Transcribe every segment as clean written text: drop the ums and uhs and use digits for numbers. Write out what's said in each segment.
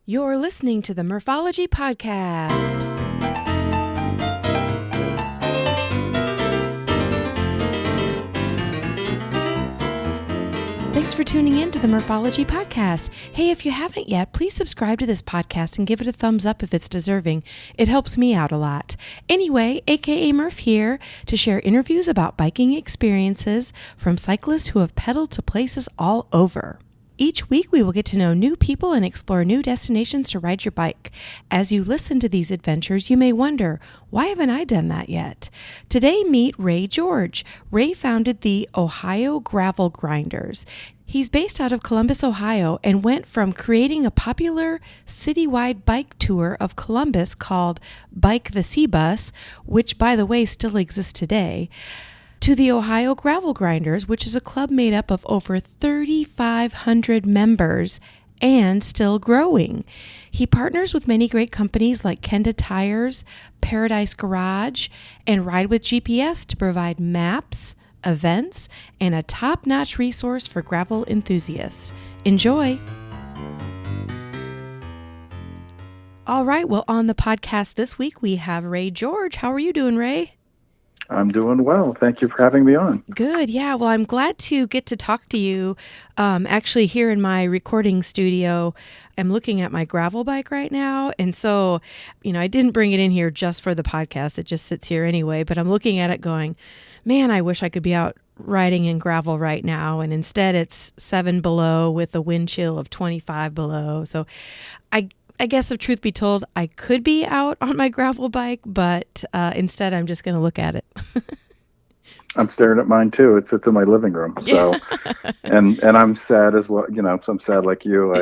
You're listening to the Murphology Podcast. Thanks for tuning in to the Murphology Podcast. Hey, if you haven't yet, please subscribe to this podcast and give it a thumbs up if it's deserving. It helps me out a lot. Anyway, aka Murph here to share interviews about biking experiences from cyclists who have pedaled to places all over. Each week, we will get to know new people and explore new destinations to ride your bike. As you listen to these adventures, you may wonder, why haven't I done that yet? Today, meet Ray George. Ray founded the Ohio Gravel Grinders. He's based out of Columbus, Ohio, and went from creating a popular citywide bike tour of Columbus called Bike the C-Bus, which, by the way, still exists today, to the Ohio Gravel Grinders, which is a club made up of over 3,500 members and still growing. He partners with many great companies like Kenda Tires, Paradise Garage, and Ride with GPS to provide maps, events, and a top-notch resource for gravel enthusiasts. Enjoy! All right, well, on the podcast this week, we have Ray George. How are you doing, Ray? I'm doing well. Thank you for having me on. Good. Yeah. Well, I'm glad to get to talk to you. Actually, here in my recording studio, I'm looking at my gravel bike right now. And so, I didn't bring it in here just for the podcast. It just sits here anyway. But I'm looking at it going, man, I wish I could be out riding in gravel right now. And instead, it's 7 below with a wind chill of 25 below. So I guess if truth be told, I could be out on my gravel bike, but instead I'm just going to look at it. I'm staring at mine too. It sits in my living room. So, and I'm sad as well. So I'm sad like you.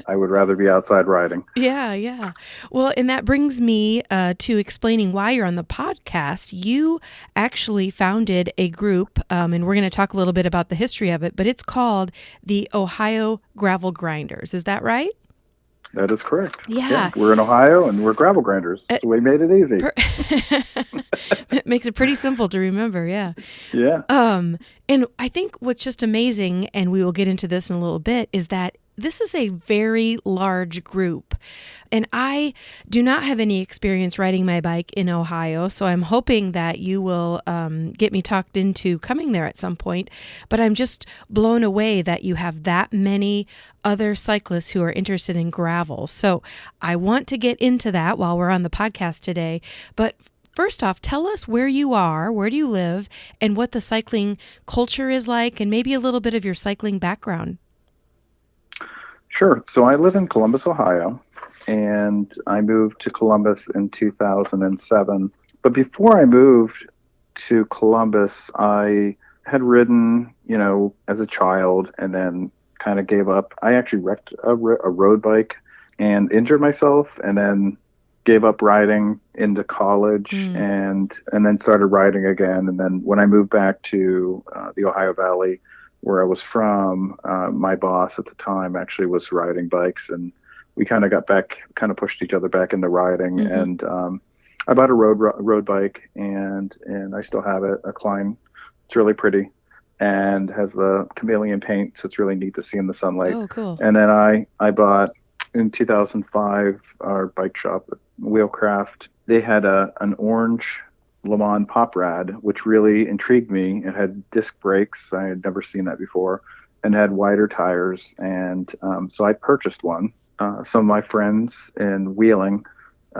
I would rather be outside riding. Yeah. Well, and that brings me to explaining why you're on the podcast. You actually founded a group, and we're going to talk a little bit about the history of it, but it's called the Ohio Gravel Grinders. Is that right? That is correct. Yeah. We're in Ohio and we're gravel grinders. So we made it easy. It makes it pretty simple to remember. Yeah. Yeah. And I think what's just amazing, and we will get into this in a little bit, is that this is a very large group. And I do not have any experience riding my bike in Ohio, so I'm hoping that you will get me talked into coming there at some point. But I'm just blown away that you have that many other cyclists who are interested in gravel. So I want to get into that while we're on the podcast today. But first off, tell us where you are, where do you live, and what the cycling culture is like, and maybe a little bit of your cycling background. Sure. So I live in Columbus, Ohio, and I moved to Columbus in 2007. But before I moved to Columbus, I had ridden, as a child and then kind of gave up. I actually wrecked a road bike and injured myself, and then gave up riding into college and then started riding again. And then when I moved back to the Ohio Valley, where I was from, my boss at the time actually was riding bikes, and we kind of pushed each other back into riding. And I bought a road bike, and I still have it, a Klein. It's really pretty and has the chameleon paint, so it's really neat to see in the sunlight. Oh, cool. And then I bought in 2005 our bike shop, Wheelcraft. They had an orange Le Mans Pop Rad, which really intrigued me. It had disc brakes. I had never seen that before, and had wider tires. And so I purchased one. Some of my friends in Wheeling,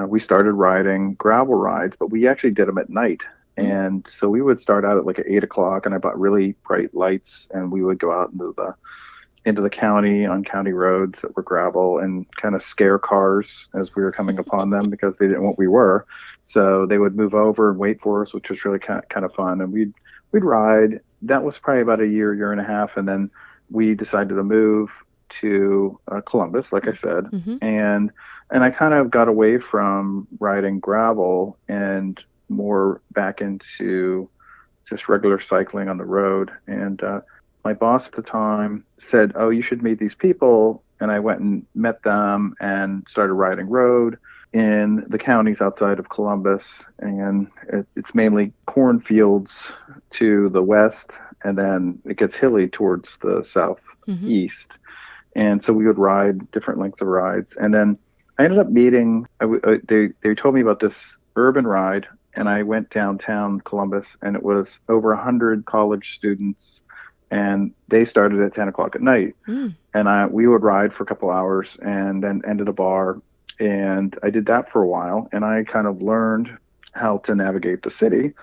we started riding gravel rides, but we actually did them at night. And so we would start out at like at 8 o'clock, and I bought really bright lights, and we would go out into the county on county roads that were gravel and kind of scare cars as we were coming upon them because they didn't know what we were. So they would move over and wait for us, which was really kind of fun. And we'd ride. That was probably about a year and a half. And then we decided to move to Columbus, like I said. And I kind of got away from riding gravel and more back into just regular cycling on the road. And my boss at the time said, "Oh, you should meet these people." And I went and met them and started riding road in the counties outside of Columbus. And it's mainly cornfields to the west, and then it gets hilly towards the southeast. And so we would ride different lengths of rides. And then I ended up meeting, they told me about this urban ride, and I went downtown Columbus, and it was over 100 college students, and they started at 10 o'clock at night. And we would ride for a couple hours and then end at a bar. And I did that for a while, and I kind of learned how to navigate the city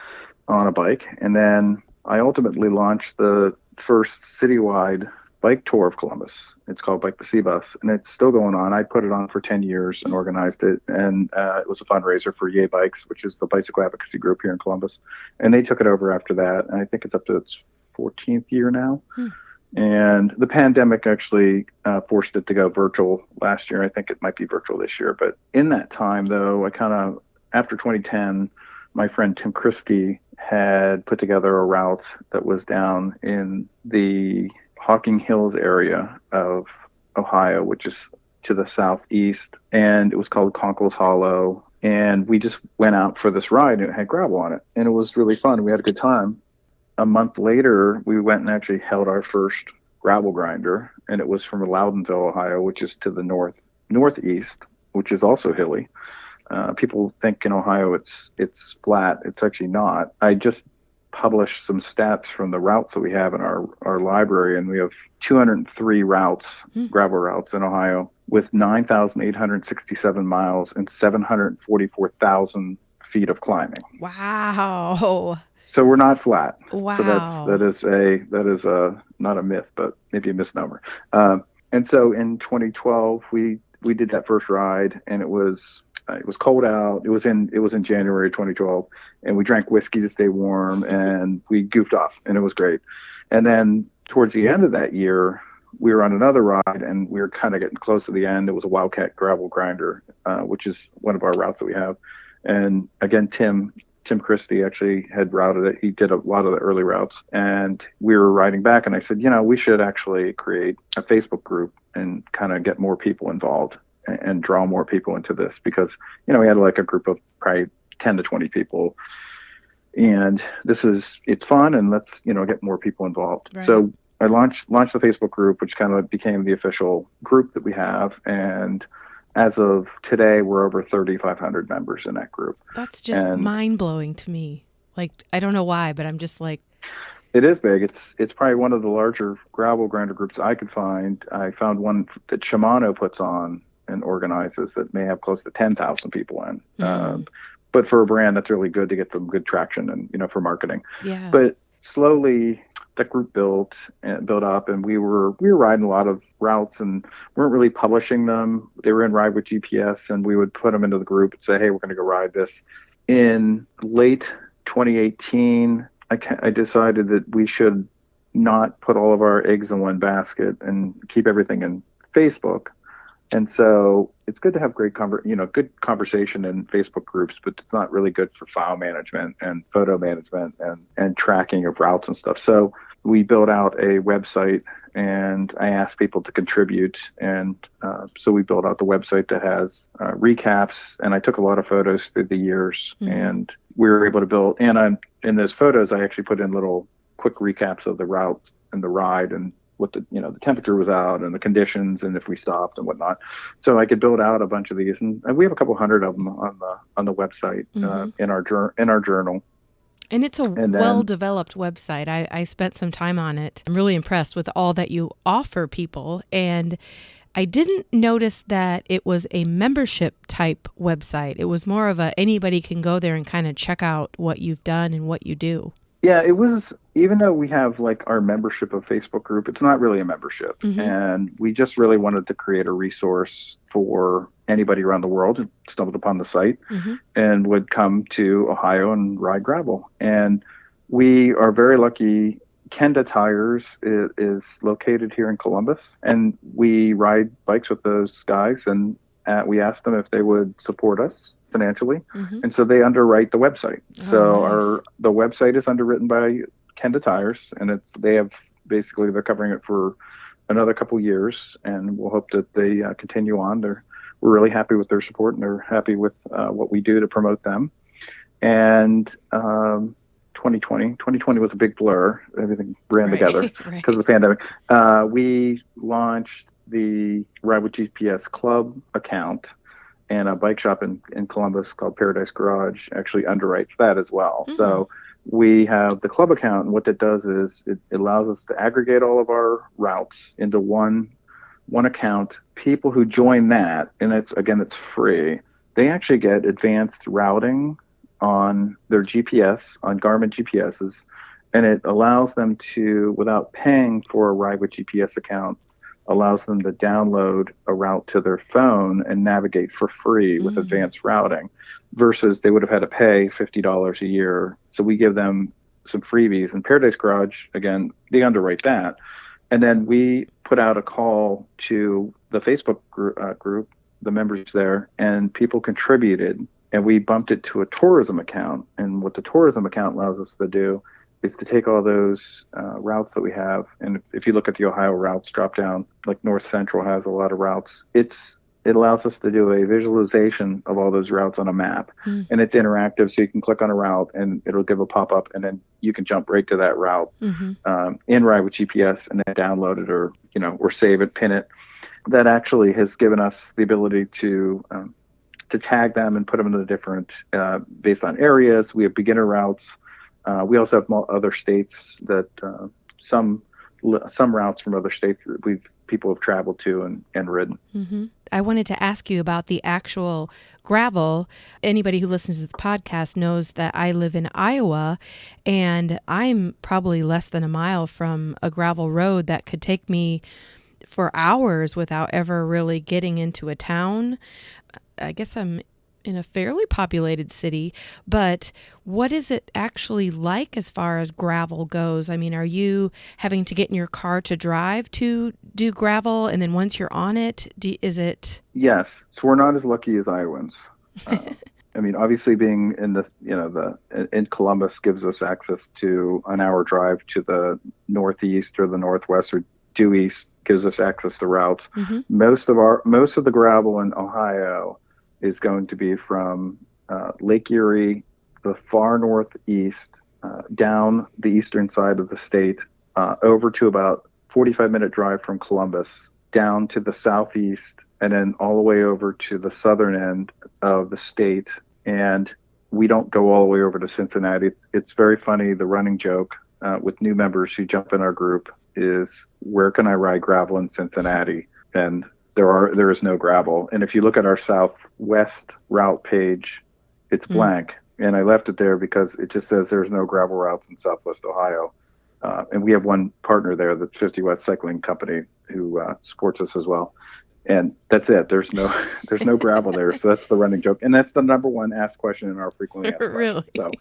on a bike. And then I ultimately launched the first citywide bike tour of Columbus. It's called Bike the C-Bus, and it's still going on. I put it on for 10 years and organized it, and it was a fundraiser for Yay Bikes, which is the bicycle advocacy group here in Columbus. And they took it over after that, and I think it's up to its 14th year now. And the pandemic actually forced it to go virtual last year. I think it might be virtual this year. But in that time, though, after 2010, my friend Tim Christie had put together a route that was down in the Hocking Hills area of Ohio, which is to the southeast. And it was called Conkle's Hollow. And we just went out for this ride, and it had gravel on it. And it was really fun. We had a good time. A month later, we went and actually held our first gravel grinder, and it was from Loudonville, Ohio, which is to the northeast, which is also hilly. People think in Ohio it's flat. It's actually not. I just published some stats from the routes that we have in our library, and we have 203 routes, gravel routes in Ohio, with 9,867 miles and 744,000 feet of climbing. Wow. So we're not flat. Wow. So that is not a myth, but maybe a misnomer. And so in 2012, we did that first ride, and it was cold out. It was in January 2012, and we drank whiskey to stay warm, and we goofed off, and it was great. And then towards the end of that year, we were on another ride, and we were kind of getting close to the end. It was a Wildcat gravel grinder, which is one of our routes that we have. And again, Tim Christie actually had routed it. He did a lot of the early routes, and we were riding back, and I said, we should actually create a Facebook group and kind of get more people involved and draw more people into this, because, we had like a group of probably 10 to 20 people, and it's fun, and let's, get more people involved. Right. So I launched the Facebook group, which kind of became the official group that we have. And as of today, we're over 3,500 members in that group. That's just mind-blowing to me. Like, I don't know why, but I'm just like... It is big. It's probably one of the larger gravel grinder groups I could find. I found one that Shimano puts on and organizes that may have close to 10,000 people in. But for a brand, that's really good to get some good traction and, for marketing. Yeah. But slowly that group built up, and we were riding a lot of routes and weren't really publishing them. They were in Ride with GPS, and we would put them into the group and say, hey, we're going to go ride this. In late 2018, I decided that we should not put all of our eggs in one basket and keep everything in Facebook. And so it's good to have good conversation in Facebook groups, but it's not really good for file management and photo management and tracking of routes and stuff. So we built out a website, and I asked people to contribute. And so we built out the website that has recaps, and I took a lot of photos through the years, and we were able to build. And in those photos, I actually put in little quick recaps of the route and the ride, and what the temperature was out and the conditions and if we stopped and whatnot. So I could build out a bunch of these, and we have a couple hundred of them on the website in our journal. And it's a well-developed website. I spent some time on it. I'm really impressed with all that you offer people. And I didn't notice that it was a membership type website. It was more of anybody can go there and kind of check out what you've done and what you do. Yeah, it was, even though we have like our membership of Facebook group, it's not really a membership. And we just really wanted to create a resource for anybody around the world who stumbled upon the site and would come to Ohio and ride gravel. And we are very lucky. Kenda Tires is located here in Columbus, and we ride bikes with those guys, and we asked them if they would support us financially, and so they underwrite the website. The website is underwritten by Kenda Tires, and they're covering it for another couple years, and we'll hope that they continue on. We're really happy with their support, and they're happy with what we do to promote them. And 2020 was a big blur. Everything ran together because of the pandemic. We launched the Ride with GPS Club account, and a bike shop in Columbus called Paradise Garage actually underwrites that as well. Mm. So we have the club account, and what that does is it allows us to aggregate all of our routes into one account. People who join that, and it's free, they actually get advanced routing on their GPS, on Garmin GPSs, and it allows them to, without paying for a Ride with GPS account, allows them to download a route to their phone and navigate for free with advanced routing, versus they would have had to pay $50 a year. So we give them some freebies. And Paradise Garage, again, they underwrite that. And then we put out a call to the Facebook group, the members there, and people contributed, and we bumped it to a tourism account. And what the tourism account allows us to do is to take all those routes that we have. And if you look at the Ohio routes drop down, like North Central has a lot of routes, it allows us to do a visualization of all those routes on a map. And it's interactive, so you can click on a route and it'll give a pop-up, and then you can jump right to that route in Ride with GPS, and then download it or save it, pin it. That actually has given us the ability to tag them and put them into different, based on areas. We have beginner routes. We also have other states that some routes from other states that people have traveled to and ridden. I wanted to ask you about the actual gravel. Anybody who listens to the podcast knows that I live in Iowa, and I'm probably less than a mile from a gravel road that could take me for hours without ever really getting into a town. I guess I'm in a fairly populated city, but what is it actually like as far as gravel goes? I mean, are you having to get in your car to drive to do gravel, and then once you're on it, is it? Yes. So we're not as lucky as Iowans. I mean, obviously being in Columbus gives us access to an hour drive to the northeast or the northwest or due east, gives us access to routes. Most of the gravel in Ohio is going to be from Lake Erie, the far northeast, down the eastern side of the state, over to about 45-minute drive from Columbus, down to the southeast, and then all the way over to the southern end of the state. And we don't go all the way over to Cincinnati. It's very funny. The running joke with new members who jump in our group is, where can I ride gravel in Cincinnati? And there is no gravel. And if you look at our southwest route page, it's blank. And I left it there because it just says there's no gravel routes in Southwest Ohio. And we have one partner there, the 50 West Cycling Company, who supports us as well. And that's it. There's no gravel there. So that's the running joke. And that's the number one asked question in our frequently asked Really? questions.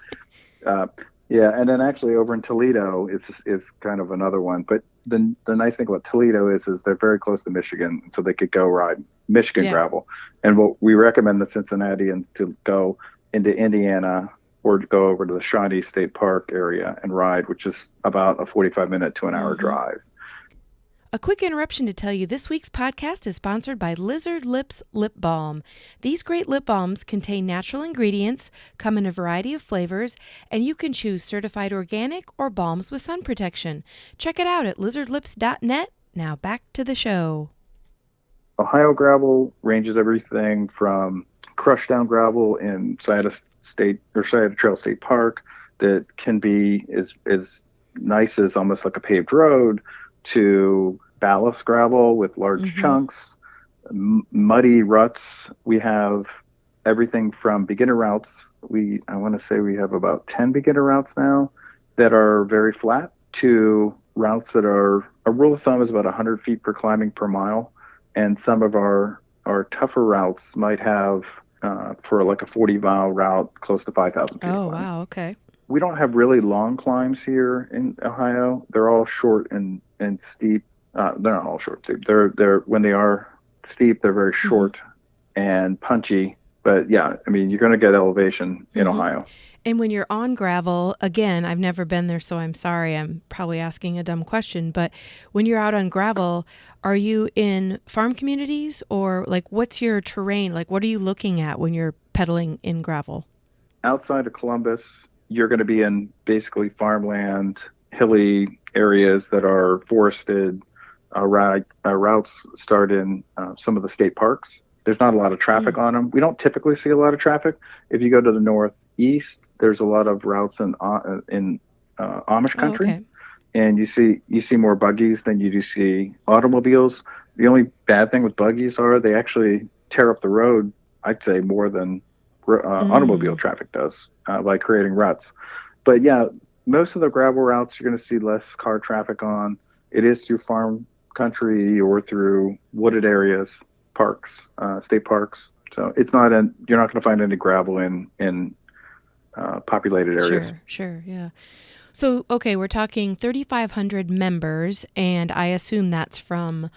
So yeah, and then actually over in Toledo is kind of another one. But the nice thing about Toledo is they're very close to Michigan, so they could go ride Michigan gravel. And what we recommend the Cincinnatians to go into Indiana or to go over to the Shawnee State Park area and ride, which is about a 45-minute to an hour drive. A quick interruption to tell you this week's podcast is sponsored by Lizard Lips Lip Balm. These great lip balms contain natural ingredients, come in a variety of flavors, and you can choose certified organic or balms with sun protection. Check it out at lizardlips.net. Now back to the show. Ohio gravel ranges everything from crushed down gravel in Scioto Trail State Park that can be as nice as almost like a paved road, to ballast gravel with large chunks, muddy ruts. We have everything from beginner routes. I want to say we have about 10 beginner routes now that are very flat, to routes that are, a rule of thumb is about 100 feet per climbing per mile. And some of our tougher routes might have, for like a 40-mile route, close to 5,000 feet. Oh, wow. Okay. We don't have really long climbs here in Ohio. They're all short and steep. They're not all short, steep. They're when they are steep, they're very short and punchy. But yeah, I mean, you're going to get elevation in Ohio. And when you're on gravel, again, I've never been there, so I'm sorry. I'm probably asking a dumb question, but when you're out on gravel, are you in farm communities, or like what's your terrain? Like what are you looking at when you're pedaling in gravel? Outside of Columbus, you're going to be in basically farmland, hilly areas that are forested. Routes start in some of the state parks. There's not a lot of traffic on them. We don't typically see a lot of traffic. If you go to the northeast, there's a lot of routes in Amish Oh, country, okay. and you see more buggies than you do see automobiles. The only bad thing with buggies are they actually tear up the road, I'd say, more than automobile Mm, traffic does by creating ruts. But yeah, most of the gravel routes you're going to see less car traffic on. It is through farm country or through wooded areas, parks, state parks. So it's not you're not going to find any gravel in populated areas. sure, yeah. So, okay, we're talking 3,500 members, and I assume that's from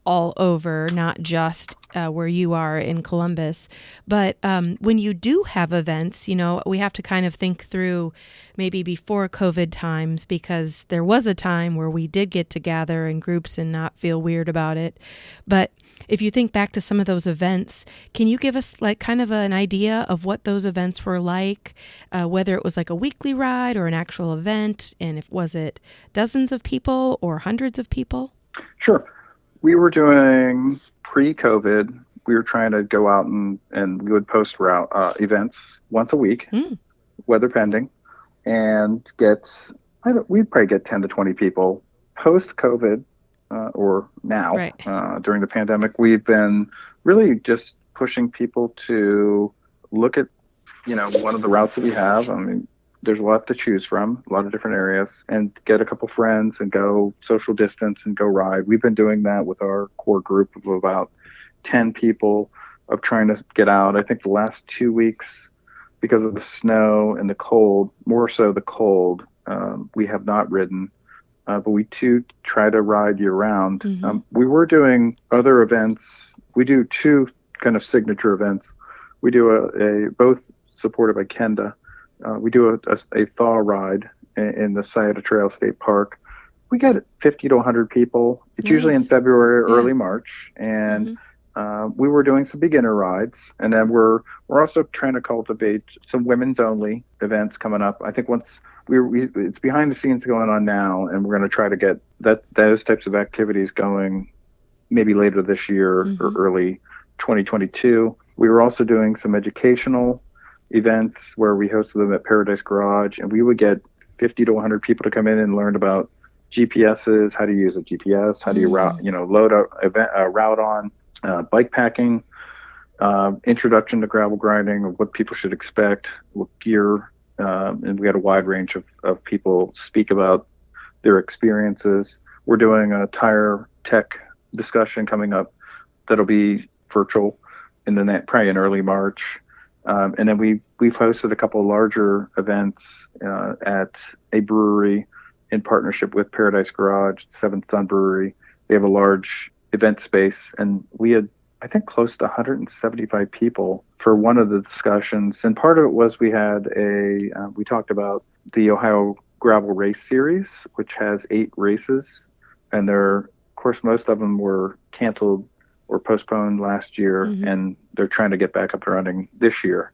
all over, not just where you are in Columbus. But when you do have events, we have to kind of think through maybe before COVID times, because there was a time where we did get to gather in groups and not feel weird about it. But if you think back to some of those events, can you give us like kind of an idea of what those events were like, whether it was like a weekly ride or an actual event, and if was it dozens of people or hundreds of people? Sure. We were doing pre-COVID. We were trying to go out and we would post route events once a week, Mm, weather pending, and we'd probably get 10 to 20 people. Post-COVID, or now right. during the pandemic, we've been really just pushing people to look at, one of the routes that we have. I mean, there's a lot to choose from, a lot of different areas, and get a couple friends and go social distance and go ride. We've been doing that with our core group of about 10 people of trying to get out. I think the last 2 weeks, because of the snow and the cold, more so the cold, we have not ridden. But we too try to ride year round. Mm-hmm. We were doing other events. We do two kind of signature events. We do a both supported by Kenda. We do a thaw ride in the Scioto Trail State Park. We get 50 to 100 people. It's usually in Nice. February, Yeah. early March, and Mm-hmm. we were doing some beginner rides, and then we're also trying to cultivate some women's only events coming up. I think once it's behind the scenes going on now, and we're going to try to get those types of activities going maybe later this year or Mm-hmm. early 2022. We were also doing some educational events where we hosted them at Paradise Garage, and we would get 50 to 100 people to come in and learn about GPSs, how to use a GPS, how do you load a route on, bike packing, introduction to gravel grinding, what people should expect, what gear, and we had a wide range of people speak about their experiences. We're doing a tire tech discussion coming up that'll be virtual probably in early March. And then we've hosted a couple of larger events at a brewery in partnership with Paradise Garage, Seventh Sun Brewery. They have a large event space, and we had, I think, close to 175 people for one of the discussions. And part of it was we talked about the Ohio Gravel Race Series, which has 8 races, and of course, most of them were canceled or postponed last year, Mm-hmm. and they're trying to get back up and running this year.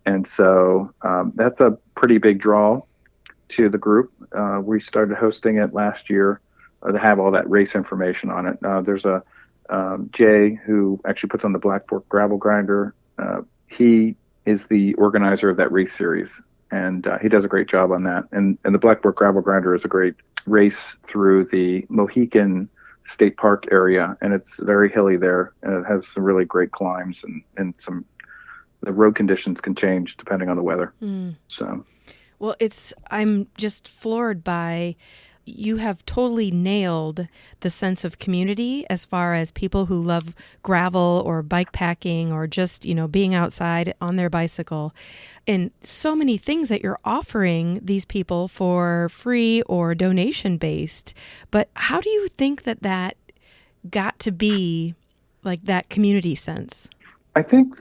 And so that's a pretty big draw to the group. We started hosting it last year to have all that race information on it. There's a Jay who actually puts on the Black Fork Gravel Grinder. He is the organizer of that race series, and he does a great job on that. And the Black Fork Gravel Grinder is a great race through the Mohican State Park area, and it's very hilly there, and it has some really great climbs, and the road conditions can change depending on the weather. So, Well, I'm just floored by you have totally nailed the sense of community as far as people who love gravel or bike packing or just, being outside on their bicycle, and so many things that you're offering these people for free or donation based. But how do you think that got to be like that community sense? I think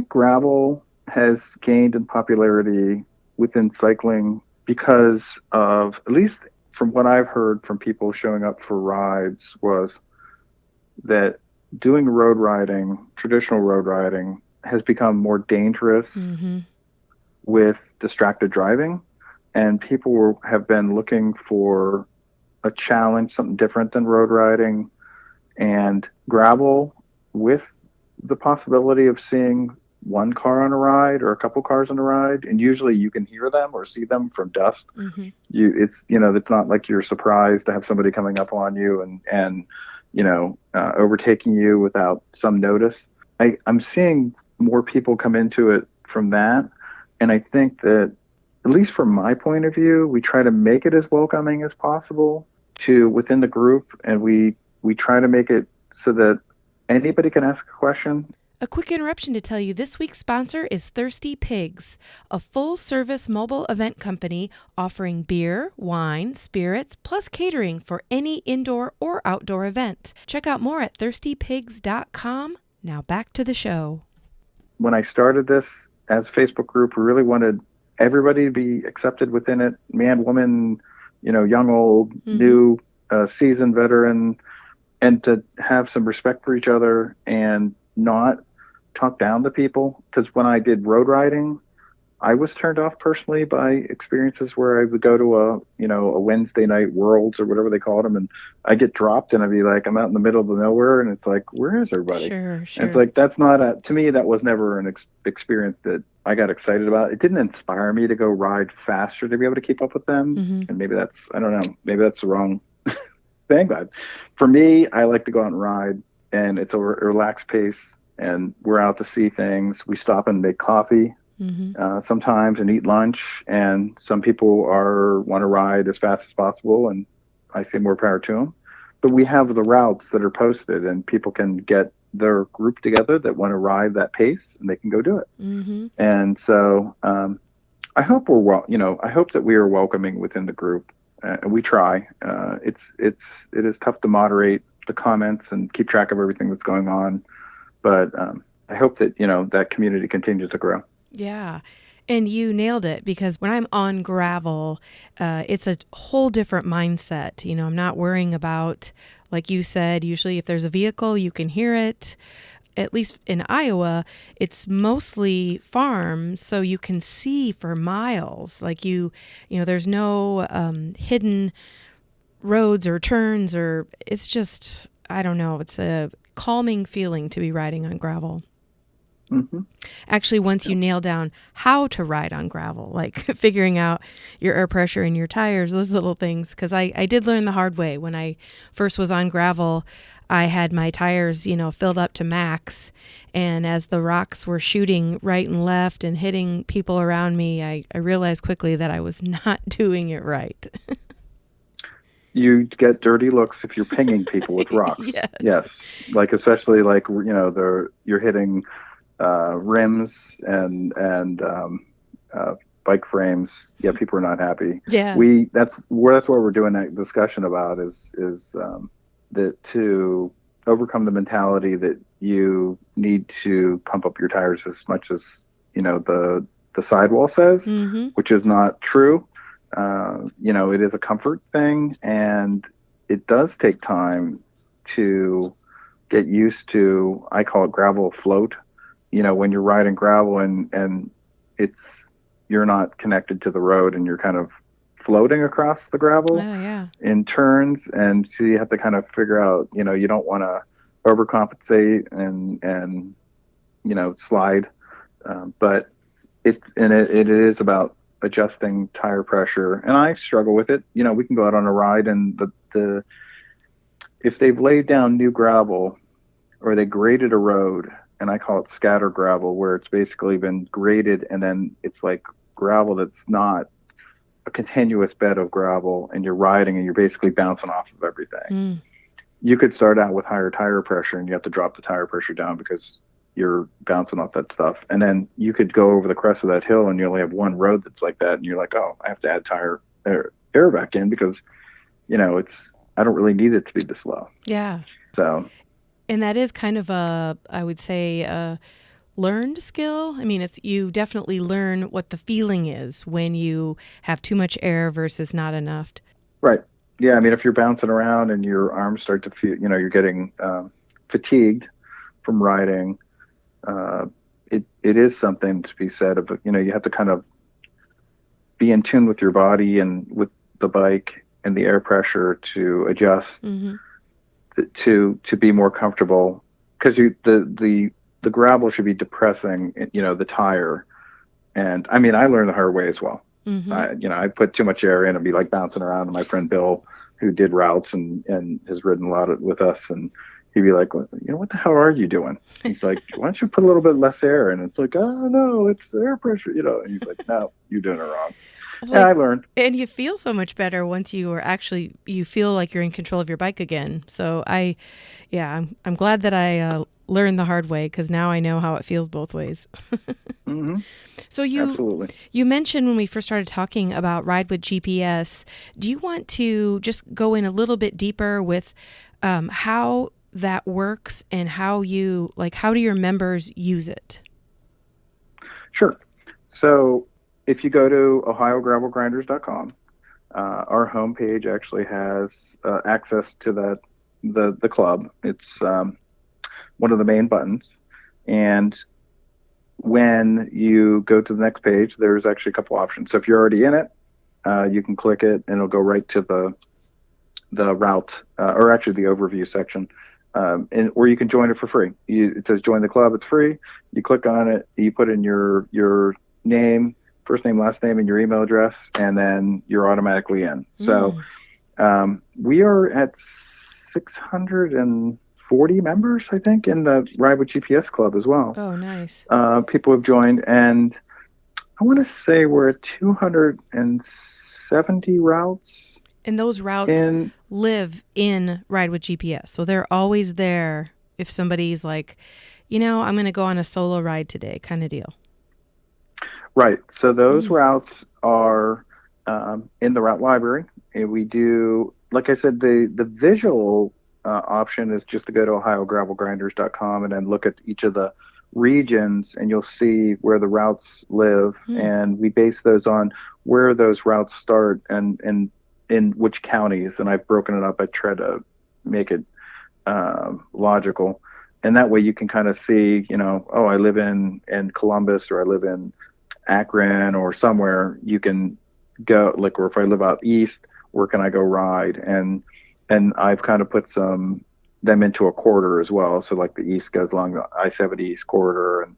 gravel has gained in popularity within cycling because of, at least from what I've heard from people showing up for rides, was that doing traditional road riding, has become more dangerous with distracted driving, and people have been looking for a challenge, something different than road riding, and gravel with the possibility of seeing one car on a ride or a couple cars on a ride, and usually you can hear them or see them from dust. Mm-hmm. It's not like you're surprised to have somebody coming up on you and overtaking you without some notice. I'm seeing more people come into it from that, and I think that, at least from my point of view, we try to make it as welcoming as possible to within the group, and we try to make it so that anybody can ask a question. A quick interruption to tell you this week's sponsor is Thirsty Pigs, a full-service mobile event company offering beer, wine, spirits, plus catering for any indoor or outdoor event. Check out more at thirstypigs.com. Now back to the show. When I started this as a Facebook group, we really wanted everybody to be accepted within it, man, woman, young, old, new, seasoned, veteran, and to have some respect for each other and not talk down to people. Because when I did road riding, I was turned off personally by experiences where I would go to a Wednesday night Worlds or whatever they called them, and I get dropped and I'd be like, I'm out in the middle of the nowhere, and it's like, where is everybody? Sure. And it's like, that's not to me, that was never an experience that I got excited about. It didn't inspire me to go ride faster to be able to keep up with them. Mm-hmm. And maybe I don't know, maybe that's the wrong thing. But for me, I like to go out and ride, and it's a relaxed pace, and we're out to see things. We stop and make coffee sometimes and eat lunch, and some people want to ride as fast as possible, and I say more power to them. But we have the routes that are posted, and people can get their group together that want to ride that pace, and they can go do it. Mm-hmm. And so I hope I hope that we are welcoming within the group. We try. It is tough to moderate the comments and keep track of everything that's going on, but I hope that that community continues to grow. Yeah. And you nailed it, because when I'm on gravel, it's a whole different mindset. I'm not worrying about, like you said, usually if there's a vehicle, you can hear it. At least in Iowa, it's mostly farm, so you can see for miles. Like there's no hidden roads or turns, or it's just, I don't know, it's a calming feeling to be riding on gravel. Mm-hmm. Actually, once you nail down how to ride on gravel, like figuring out your air pressure in your tires, those little things, because I did learn the hard way. When I first was on gravel, I had my tires, filled up to max, and as the rocks were shooting right and left and hitting people around me, I realized quickly that I was not doing it right. You get dirty looks if you're pinging people with rocks. Yes. Like, especially like, you're hitting rims and bike frames. Yeah, people are not happy. Yeah. That's what we're doing that discussion about is that to overcome the mentality that you need to pump up your tires as much as the sidewall says, which is not true. It is a comfort thing, and it does take time to get used to. I call it gravel float. When you're riding gravel and you're not connected to the road and you're kind of floating across the gravel in turns, and so you have to kind of figure out, you don't want to overcompensate and slide, but it is about adjusting tire pressure, and I struggle with it. We can go out on a ride, and if they've laid down new gravel or they graded a road, and I call it scatter gravel, where it's basically been graded and then it's like gravel that's not a continuous bed of gravel, and you're riding and you're basically bouncing off of everything. You could start out with higher tire pressure, and you have to drop the tire pressure down because you're bouncing off that stuff. And then you could go over the crest of that hill and you only have one road that's like that, and you're like, oh, I have to add tire air back in because I don't really need it to be this low. Yeah. So, and that is kind of I would say a learned skill. I mean, you definitely learn what the feeling is when you have too much air versus not enough. Right. Yeah. I mean, if you're bouncing around and your arms start to feel, you're getting fatigued from riding, it is something to be said of, you have to kind of be in tune with your body and with the bike and the air pressure to adjust to be more comfortable, because the the gravel should be depressing, the tire. And I mean, I learned the hard way as well. Mm-hmm. I put too much air in and be like bouncing around. And my friend Bill, who did routes and has ridden a lot with us, and he'd be like, what the hell are you doing? He's like, why don't you put a little bit less air? And it's like, oh no, it's air pressure, And he's like, no, you're doing it wrong. And I learned. And you feel so much better once you feel like you're in control of your bike again. So I'm glad that I learned the hard way, because now I know how it feels both ways. Mm-hmm. So Absolutely. You mentioned when we first started talking about Ride with GPS. Do you want to just go in a little bit deeper with how that works and how do your members use it? Sure. So if you go to ohiogravelgrinders.com, our homepage actually has access to the club. It's one of the main buttons. And when you go to the next page, there's actually a couple options. So if you're already in it, you can click it and it'll go right to the route, or actually the overview section. Or you can join it for free. It says join the club. It's free. You click on it. You put in your name, first name, last name, and your email address, and then you're automatically in. So we are at 640 members, I think, in the Ride with GPS club as well. Oh, nice. People have joined, and I want to say we're at 270 routes. And those routes live in Ride with GPS. So they're always there if somebody's like, I'm going to go on a solo ride today kind of deal. Right. So those routes are in the route library. And we do, like I said, the visual option is just to go to ohiogravelgrinders.com and then look at each of the regions, and you'll see where the routes live. And we base those on where those routes start and in which counties, and I've broken it up. I try to make it logical, and that way you can kind of see, I live in Columbus, or I live in Akron, or somewhere. You can go, or if I live out east, where can I go ride? And I've kind of put them into a corridor as well. So like the east goes along the I-70 East corridor, and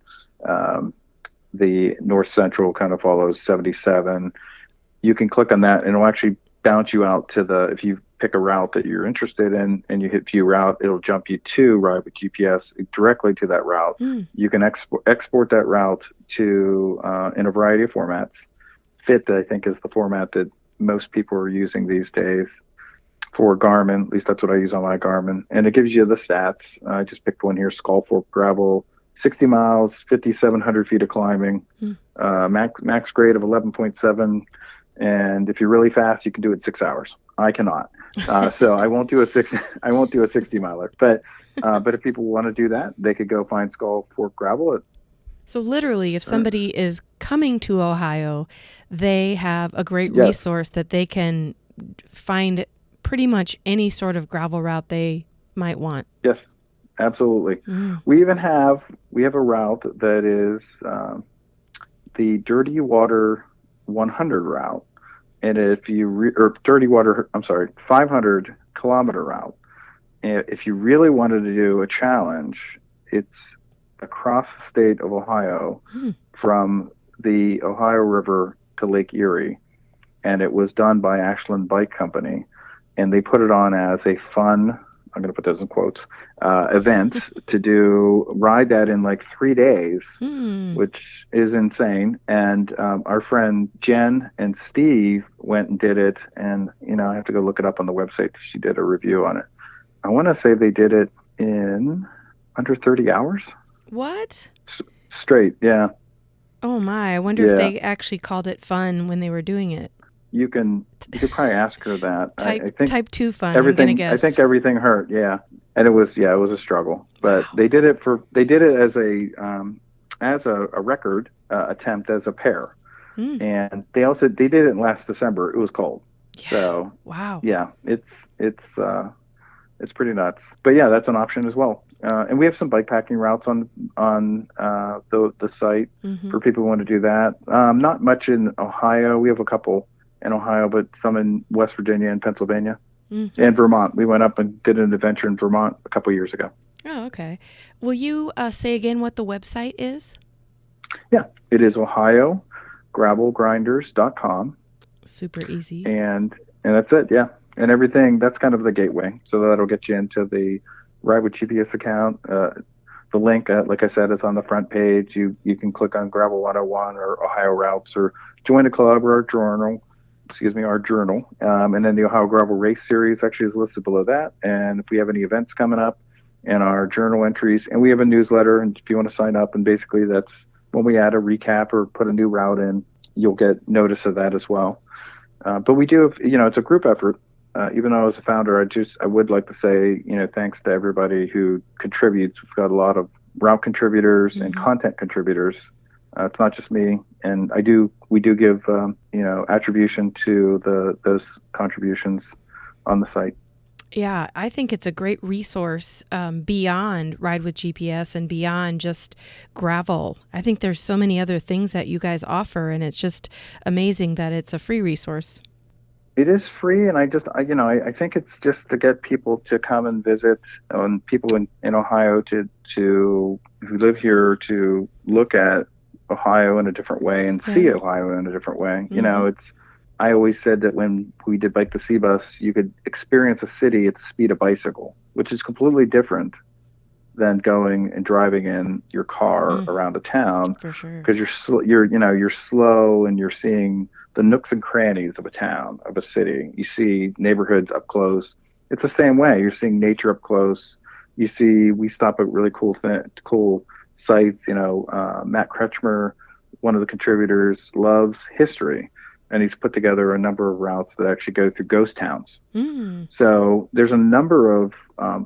the north central kind of follows 77. You can click on that, and it'll actually bounce you out to if you pick a route that you're interested in and you hit view route, it'll jump you to Ride with GPS directly to that route. You can export that route to in a variety of formats. Fit, I think, is the format that most people are using these days for Garmin. At least that's what I use on my Garmin. And it gives you the stats. I just picked one here: Skull Fork gravel, 60 miles, 5,700 feet of climbing, max grade of 11.7. And if you're really fast, you can do it in 6 hours. I cannot, so I won't do a 60 miler. But if people want to do that, they could go find Skull Fork gravel. So literally, if somebody is coming to Ohio, they have a great resource that they can find pretty much any sort of gravel route they might want. Yes, absolutely. We even have a route that is the Dirty Water 100 route, and if you Dirty Water, 500 kilometer route. And if you really wanted to do a challenge, it's across the state of Ohio from the Ohio River to Lake Erie, and it was done by Ashland Bike Company, and they put it on as a fun, I'm going to put those in quotes, event to ride that in like 3 days, which is insane. And our friend Jen and Steve went and did it. And, I have to go look it up on the website. She did a review on it. I want to say they did it in under 30 hours. What? Straight, yeah. Oh my, I wonder if they actually called it fun when they were doing it. You could probably ask her that. I think type 2 fun. Everything, I'm gonna guess. I think everything hurt. Yeah, and it was a struggle. But they did it as a record attempt as a pair, and they did it last December. It was cold, so it's pretty nuts. But yeah, that's an option as well. And we have some bike packing routes on the site for people who want to do that. Not much in Ohio. We have a couple in Ohio, but some in West Virginia and Pennsylvania and Vermont. We went up and did an adventure in Vermont a couple years ago. Oh, okay. Will you say again what the website is? Yeah, it is ohiogravelgrinders.com. Super easy. And that's it. Yeah. And everything, that's kind of the gateway. So that'll get you into the Ride with GPS account. The link, like I said, is on the front page. You can click on Gravel 101 or Ohio Routes or join a club or our journal. And then the Ohio Gravel Race Series actually is listed below that. And if we have any events coming up and our journal entries, and we have a newsletter, and if you want to sign up, and basically that's when we add a recap or put a new route in, you'll get notice of that as well. But we do have, it's a group effort. Even though I was a founder, I would like to say, thanks to everybody who contributes. We've got a lot of route contributors and content contributors. It's not just me, and we do give, attribution to those contributions on the site. Yeah, I think it's a great resource beyond Ride with GPS and beyond just gravel. I think there's so many other things that you guys offer, and it's just amazing that it's a free resource. It is free, and I think it's just to get people to come and visit, and people in Ohio to who live here to look at Ohio in a different way and see Ohio in a different way. I always said that when we did Bike the Sea Bus, you could experience a city at the speed of bicycle, which is completely different than going and driving in your car around a town. For sure. Because you're slow and you're seeing the nooks and crannies of a town, of a city. You see neighborhoods up close. It's the same way. You're seeing nature up close. We stop at really cool sites. Matt Kretschmer, one of the contributors, loves history. And he's put together a number of routes that actually go through ghost towns. So there's a number of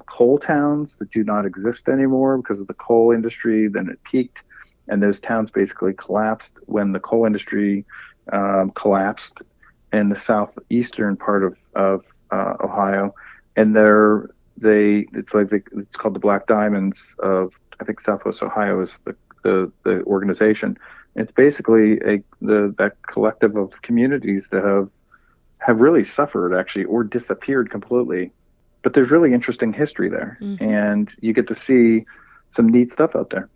coal towns that do not exist anymore because of the coal industry. Then it peaked, and those towns basically collapsed when the coal industry collapsed in the southeastern part of Ohio. And it's called the Black Diamonds of, I think, Southwest Ohio is the organization. It's basically that collective of communities that have really suffered, actually, or disappeared completely. But there's really interesting history there, and you get to see some neat stuff out there.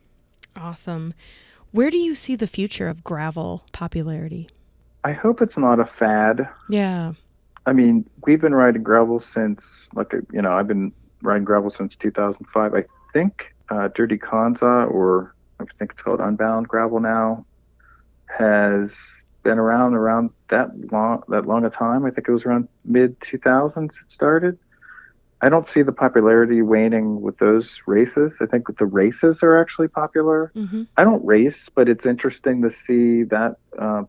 Awesome. Where do you see the future of gravel popularity? I hope it's not a fad. Yeah. I mean, we've been riding gravel since, I've been riding gravel since 2005. I think Dirty Kanza, or I think it's called Unbound Gravel now, has been around that long a time. I think it was around mid-2000s it started. I don't see the popularity waning with those races. I think the races are actually popular. I don't race, but it's interesting to see that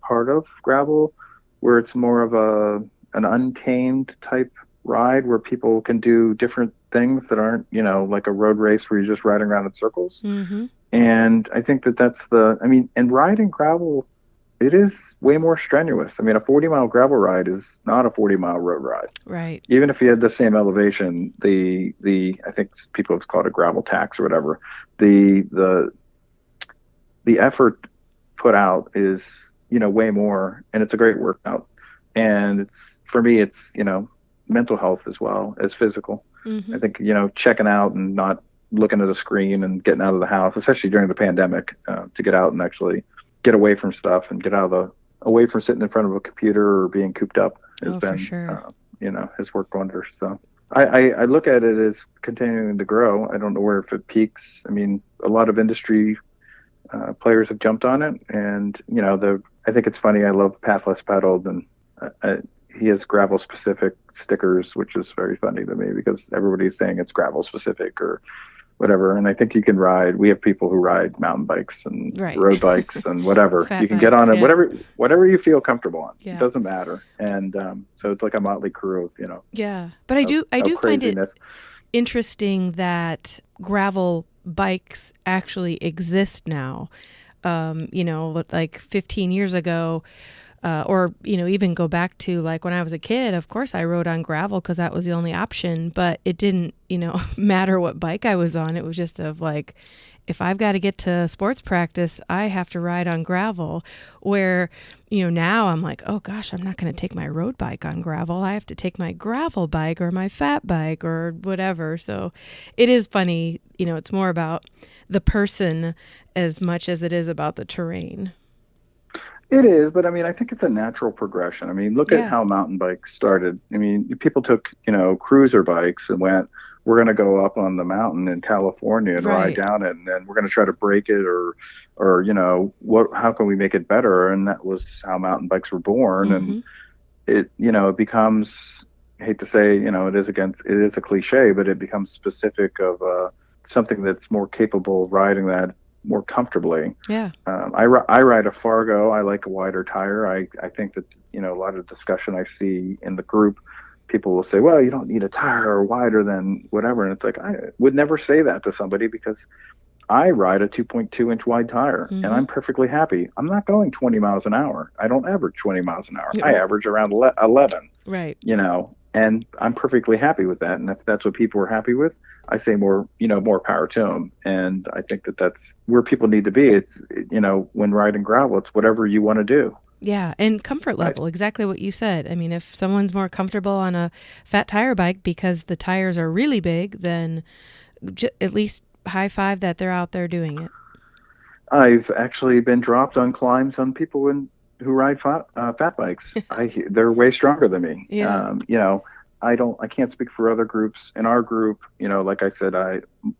part of gravel where it's more of an untamed type ride where people can do different things that aren't, like a road race where you're just riding around in circles. And I think that's and riding gravel, it is way more strenuous. I mean, a 40-mile gravel ride is not a 40-mile road ride. Right. Even if you had the same elevation, I think people have called it gravel tax or whatever. The effort put out is, way more, and it's a great workout. And for me, it's mental health as well as physical. I think, checking out and not looking at a screen and getting out of the house, especially during the pandemic, to get out and actually get away from stuff and get away from sitting in front of a computer or being cooped up has worked wonders. So I look at it as continuing to grow. I don't know if it peaks. I mean, a lot of industry players have jumped on it, and I think it's funny. I love Path Less Pedaled, and he has gravel specific stickers, which is very funny to me because everybody's saying it's gravel specific or whatever. And I think you can ride. We have people who ride mountain bikes and road bikes and whatever. You can get on it, whatever you feel comfortable on. Yeah. It doesn't matter. And so it's like a motley crew of, Yeah, but I do find it interesting that gravel bikes actually exist now. Like 15 years ago, or, even go back to like when I was a kid, of course I rode on gravel because that was the only option, but it didn't, matter what bike I was on. It was just of like, if I've got to get to sports practice, I have to ride on gravel. Where, now I'm like, oh gosh, I'm not going to take my road bike on gravel. I have to take my gravel bike or my fat bike or whatever. So it is funny, it's more about the person as much as it is about the terrain. It is, but I mean, I think it's a natural progression. I mean, look at Yeah. how mountain bikes started. I mean, people took, cruiser bikes and went, we're going to go up on the mountain in California and ride Right. down it, and then we're going to try to break it or, how can we make it better? And that was how mountain bikes were born. And it becomes, I hate to say, it is a cliche, but it becomes specific of something that's more capable of riding that more comfortably. Yeah. I ride a Fargo. I like a wider tire. I think that, a lot of discussion I see in the group, people will say, well, you don't need a tire wider than whatever. And it's like, I would never say that to somebody because I ride a 2.2 inch wide tire and I'm perfectly happy. I'm not going 20 miles an hour. I don't average 20 miles an hour. I average around 11, Right. And I'm perfectly happy with that. And if that's what people are happy with, I say more power to them. And I think that that's where people need to be. It's, when riding gravel, it's whatever you want to do. Yeah. And comfort level, exactly what you said. I mean, if someone's more comfortable on a fat tire bike because the tires are really big, then at least high five that they're out there doing it. I've actually been dropped on climbs on people who ride fat bikes. They're way stronger than me. Yeah. I can't speak for other groups. In our group, like I said,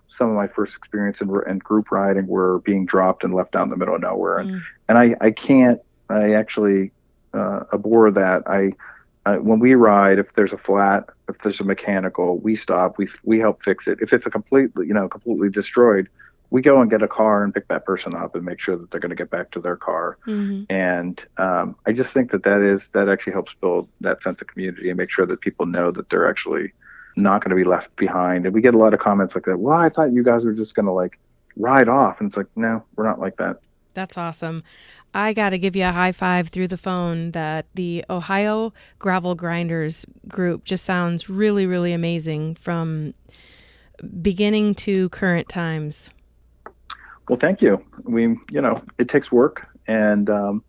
some of my first experience in group riding were being dropped and left out in the middle of nowhere. And I actually abhor that. When we ride, if there's a flat, if there's a mechanical, we stop, we help fix it. If it's completely destroyed, we go and get a car and pick that person up and make sure that they're going to get back to their car. And I just think that actually helps build that sense of community and make sure that people know that they're actually not going to be left behind. And we get a lot of comments like that. Well, I thought you guys were just going to like ride off. And it's like, no, we're not like that. That's awesome. I got to give you a high five through the phone that the Ohio Gravel Grinders group just sounds really, really amazing from beginning to current times. Well, thank you. It takes work. And, one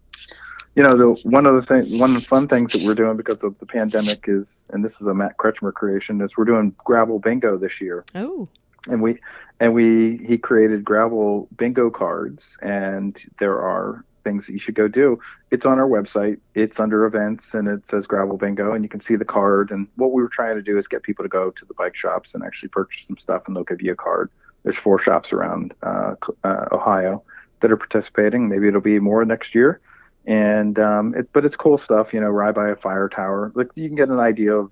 fun things that we're doing because of the pandemic is, and this is a Matt Kretschmer creation, is we're doing gravel bingo this year. Oh. And he created gravel bingo cards, and there are things that you should go do. It's on our website. It's under events, and it says gravel bingo, and you can see the card. And what we were trying to do is get people to go to the bike shops and actually purchase some stuff, and they'll give you a card. There's 4 shops around Ohio that are participating. Maybe it'll be more next year. And but it's cool stuff. Ride by a fire tower. Like, you can get an idea of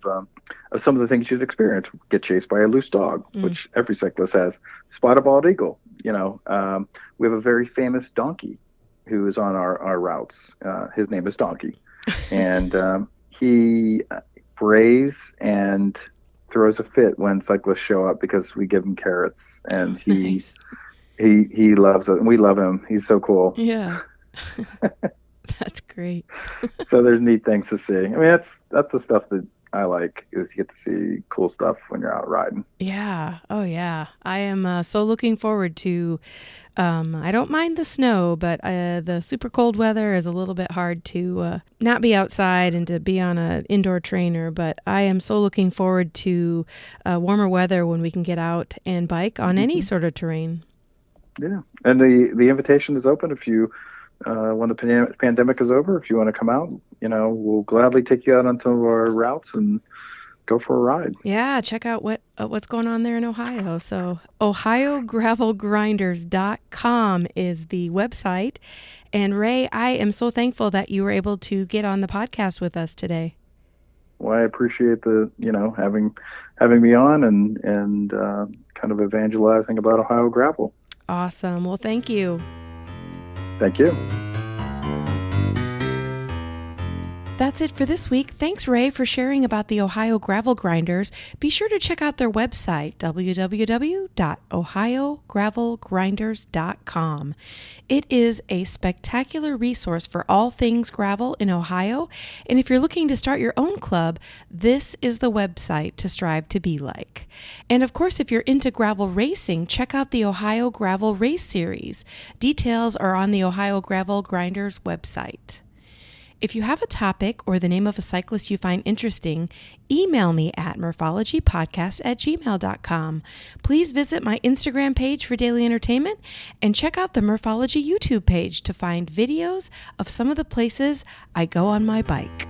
some of the things you'd experience. Get chased by a loose dog, which every cyclist has. Spot a bald eagle. We have a very famous donkey who is on our routes. His name is Donkey, and he brays and throws a fit when cyclists show up because we give him carrots, and he loves it, and we love him. He's so cool. Yeah. That's great. So there's neat things to see. I mean, that's the stuff that I like, is you get to see cool stuff when you're out riding. Yeah. Oh, yeah. I am so looking forward to, I don't mind the snow, but the super cold weather is a little bit hard to not be outside and to be on an indoor trainer. But I am so looking forward to warmer weather when we can get out and bike on any sort of terrain. Yeah. And the invitation is open if you, when the pandemic is over, if you want to come out, we'll gladly take you out on some of our routes and go for a ride. Yeah, check out what's going on there in Ohio. So OhioGravelGrinders.com is the website. And Ray, I am so thankful that you were able to get on the podcast with us today. Well, I appreciate having me on and kind of evangelizing about Ohio gravel. Awesome. Well, thank you. Thank you. That's it for this week. Thanks, Ray, for sharing about the Ohio Gravel Grinders. Be sure to check out their website, www.ohiogravelgrinders.com. It is a spectacular resource for all things gravel in Ohio. And if you're looking to start your own club, this is the website to strive to be like. And of course, if you're into gravel racing, check out the Ohio Gravel Race Series. Details are on the Ohio Gravel Grinders website. If you have a topic or the name of a cyclist you find interesting, email me at murphologypodcast@gmail.com. Please visit my Instagram page for daily entertainment and check out the Murphology YouTube page to find videos of some of the places I go on my bike.